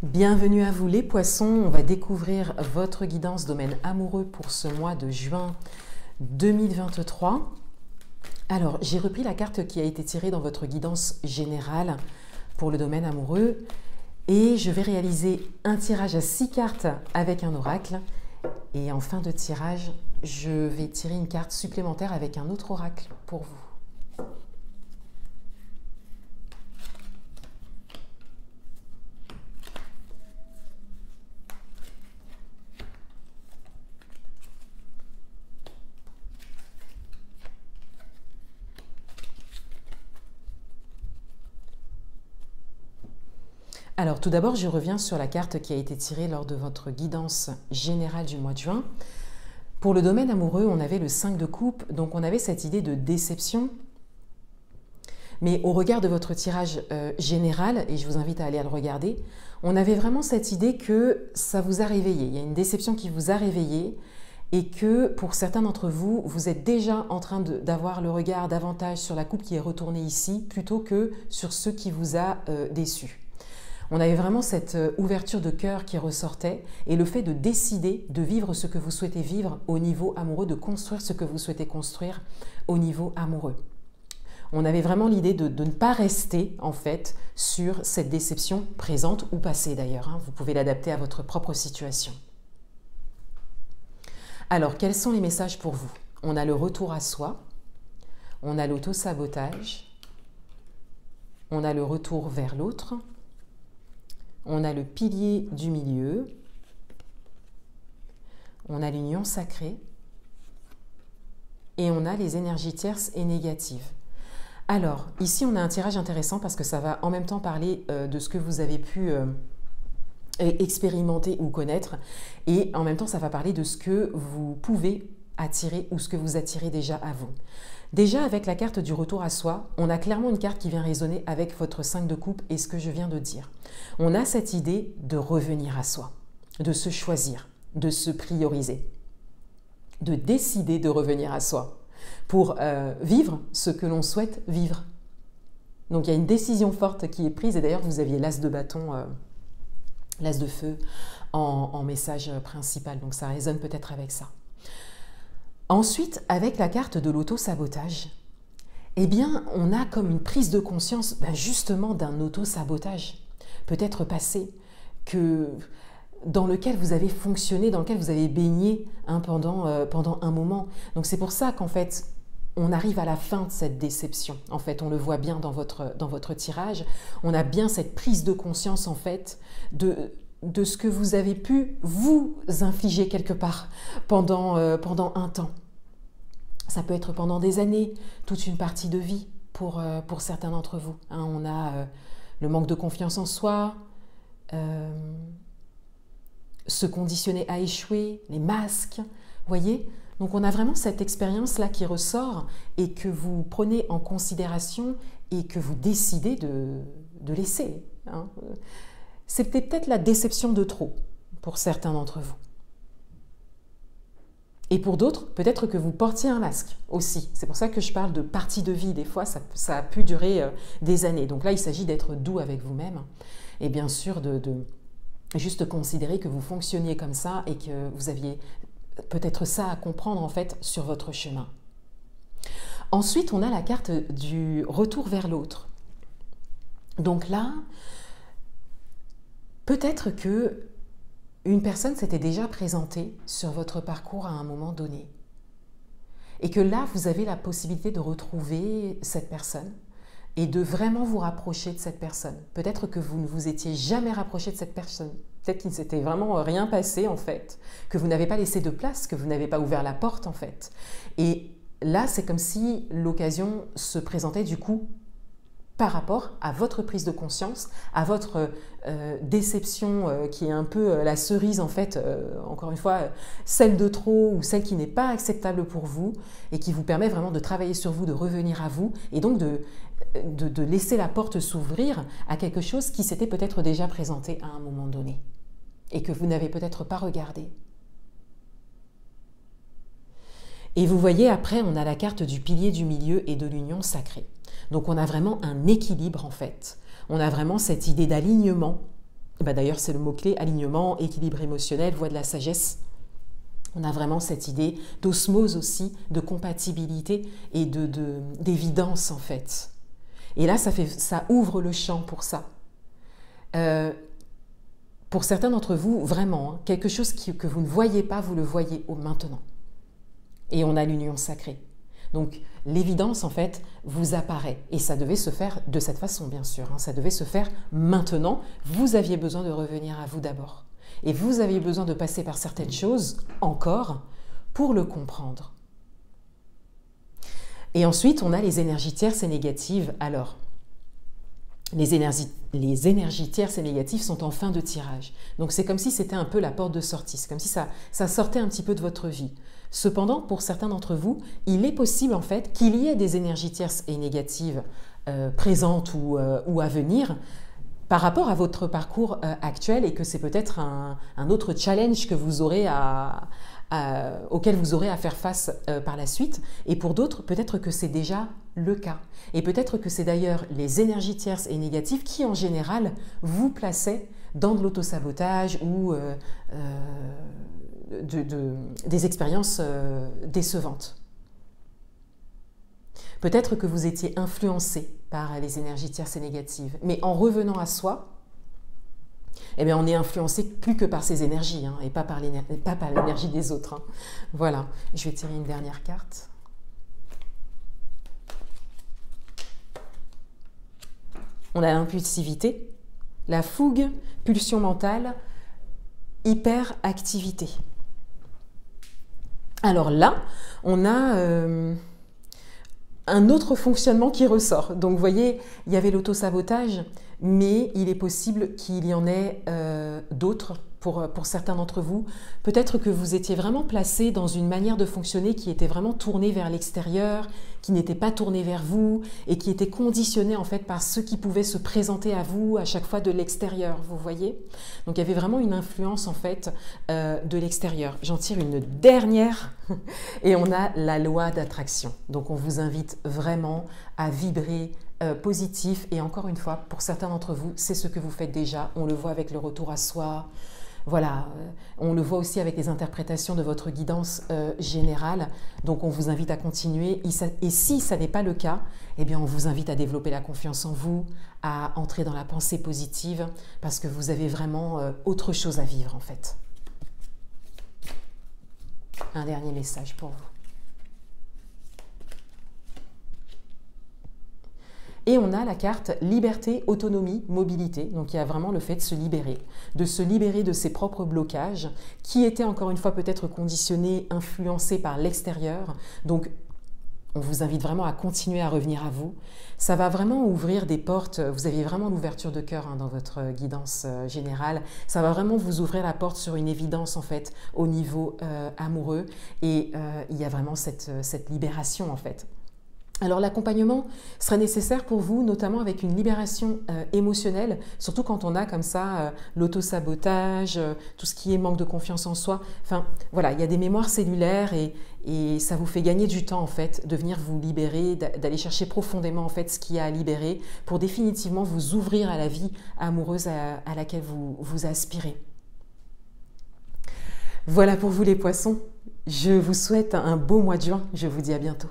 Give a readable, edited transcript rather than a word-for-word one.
Bienvenue à vous les poissons, on va découvrir votre guidance domaine amoureux pour ce mois de juin 2023. Alors, j'ai repris la carte qui a été tirée dans votre guidance générale pour le domaine amoureux et je vais réaliser un tirage à 6 cartes avec un oracle. Et en fin de tirage, je vais tirer une carte supplémentaire avec un autre oracle pour vous. Alors tout d'abord, je reviens sur la carte qui a été tirée lors de votre guidance générale du mois de juin. Pour le domaine amoureux, on avait le 5 de coupe, donc on avait cette idée de déception. Mais au regard de votre tirage général, et je vous invite à aller le regarder, on avait vraiment cette idée que ça vous a réveillé. Il y a une déception qui vous a réveillé et que pour certains d'entre vous, vous êtes déjà en train d'avoir le regard davantage sur la coupe qui est retournée ici plutôt que sur ce qui vous a déçu. On avait vraiment cette ouverture de cœur qui ressortait et le fait de décider de vivre ce que vous souhaitez vivre au niveau amoureux, de construire ce que vous souhaitez construire au niveau amoureux. On avait vraiment l'idée de ne pas rester en fait sur cette déception présente ou passée d'ailleurs. Vous pouvez l'adapter à votre propre situation. Alors, quels sont les messages pour vous? On a le retour à soi, on a l'auto-sabotage, on a le retour vers l'autre, on a le pilier du milieu, on a l'union sacrée et on a les énergies tierces et négatives. Alors, ici, on a un tirage intéressant parce que ça va en même temps parler de ce que vous avez pu expérimenter ou connaître et en même temps, ça va parler de ce que vous pouvez attirer ou ce que vous attirez déjà à vous. Déjà, avec la carte du retour à soi, on a clairement une carte qui vient résonner avec votre 5 de coupe et ce que je viens de dire. On a cette idée de revenir à soi, de se choisir, de se prioriser, de décider de revenir à soi pour vivre ce que l'on souhaite vivre. Donc, il y a une décision forte qui est prise et d'ailleurs, vous aviez l'as de bâton, l'as de feu en message principal. Donc, ça résonne peut-être avec ça. Ensuite, avec la carte de l'auto-sabotage, eh bien, on a comme une prise de conscience justement d'un auto-sabotage, peut-être passé, dans lequel vous avez fonctionné, dans lequel vous avez baigné pendant un moment. Donc c'est pour ça qu'en fait, on arrive à la fin de cette déception. En fait, on le voit bien dans votre tirage. On a bien cette prise de conscience en fait de ce que vous avez pu vous infliger quelque part pendant un temps. Ça peut être pendant des années, toute une partie de vie pour certains d'entre vous. On a le manque de confiance en soi, se conditionner à échouer, les masques, voyez. Donc on a vraiment cette expérience-là qui ressort et que vous prenez en considération et que vous décidez de laisser. C'était peut-être la déception de trop pour certains d'entre vous. Et pour d'autres, peut-être que vous portiez un masque aussi. C'est pour ça que je parle de partie de vie. Des fois, ça a pu durer des années. Donc là, il s'agit d'être doux avec vous-même et bien sûr de juste considérer que vous fonctionniez comme ça et que vous aviez peut-être ça à comprendre en fait sur votre chemin. Ensuite, on a la carte du retour vers l'autre. Donc là, peut-être que une personne s'était déjà présentée sur votre parcours à un moment donné. Et que là, vous avez la possibilité de retrouver cette personne et de vraiment vous rapprocher de cette personne. Peut-être que vous ne vous étiez jamais rapproché de cette personne. Peut-être qu'il ne s'était vraiment rien passé en fait, que vous n'avez pas laissé de place, que vous n'avez pas ouvert la porte en fait. Et là, c'est comme si l'occasion se présentait du coup par rapport à votre prise de conscience, à votre déception qui est un peu la cerise en fait, encore une fois, celle de trop ou celle qui n'est pas acceptable pour vous et qui vous permet vraiment de travailler sur vous, de revenir à vous et donc de laisser la porte s'ouvrir à quelque chose qui s'était peut-être déjà présenté à un moment donné et que vous n'avez peut-être pas regardé. Et vous voyez, après, on a la carte du pilier du milieu et de l'union sacrée. Donc, on a vraiment un équilibre, en fait. On a vraiment cette idée d'alignement Bah, d'ailleurs, c'est le mot-clé, alignement, équilibre émotionnel, voie de la sagesse. On a vraiment cette idée d'osmose aussi, de compatibilité et d'évidence en fait. Et là, ça ouvre le champ pour ça. Pour certains d'entre vous, vraiment, quelque chose que vous ne voyez pas, vous le voyez maintenant. Et on a l'union sacrée. Donc l'évidence en fait vous apparaît et ça devait se faire de cette façon bien sûr, ça devait se faire maintenant. Vous aviez besoin de revenir à vous d'abord et vous aviez besoin de passer par certaines choses encore pour le comprendre. Et ensuite on a les énergies tierces et négatives. Alors les énergies tierces et négatives sont en fin de tirage. Donc c'est comme si c'était un peu la porte de sortie, c'est comme si ça sortait un petit peu de votre vie. Cependant, pour certains d'entre vous, il est possible en fait qu'il y ait des énergies tierces et négatives présentes ou à venir par rapport à votre parcours actuel et que c'est peut-être un autre challenge que vous aurez auquel vous aurez à faire face par la suite. Et pour d'autres, peut-être que c'est déjà le cas. Et peut-être que c'est d'ailleurs les énergies tierces et négatives qui, en général, vous plaçaient dans de l'autosabotage ou des expériences décevantes. Peut-être que vous étiez influencé par les énergies tierces et négatives, mais en revenant à soi, eh bien, on est influencé plus que par ces énergies et pas par l'énergie des autres. Voilà, je vais tirer une dernière carte. On a l'impulsivité, la fougue, pulsion mentale, hyperactivité. Alors là, on a un autre fonctionnement qui ressort. Donc vous voyez, il y avait l'autosabotage, mais il est possible qu'il y en ait d'autres pour certains d'entre vous. Peut-être que vous étiez vraiment placé dans une manière de fonctionner qui était vraiment tournée vers l'extérieur, qui n'était pas tournée vers vous et qui était conditionnée en fait par ce qui pouvait se présenter à vous à chaque fois de l'extérieur, vous voyez. Donc il y avait vraiment une influence en fait de l'extérieur. J'en tire une dernière et on a la loi d'attraction. Donc on vous invite vraiment à vibrer positif et encore une fois, pour certains d'entre vous, c'est ce que vous faites déjà. On le voit avec le retour à soi. Voilà, on le voit aussi avec les interprétations de votre guidance générale. Donc on vous invite à continuer. Et si ça n'est pas le cas, eh bien on vous invite à développer la confiance en vous, à entrer dans la pensée positive, parce que vous avez vraiment autre chose à vivre en fait. Un dernier message pour vous. Et on a la carte liberté, autonomie, mobilité. Donc il y a vraiment le fait de se libérer de ses propres blocages qui étaient encore une fois peut-être conditionnés, influencés par l'extérieur. Donc on vous invite vraiment à continuer à revenir à vous. Ça va vraiment ouvrir des portes. Vous aviez vraiment l'ouverture de cœur dans votre guidance générale. Ça va vraiment vous ouvrir la porte sur une évidence en fait au niveau amoureux. Et il y a vraiment cette libération en fait. Alors l'accompagnement serait nécessaire pour vous, notamment avec une libération émotionnelle, surtout quand on a comme ça l'autosabotage, tout ce qui est manque de confiance en soi. Enfin voilà, il y a des mémoires cellulaires et ça vous fait gagner du temps en fait de venir vous libérer, d'aller chercher profondément en fait ce qu'il y a à libérer pour définitivement vous ouvrir à la vie amoureuse à laquelle vous aspirez. Voilà pour vous les poissons. Je vous souhaite un beau mois de juin. Je vous dis à bientôt.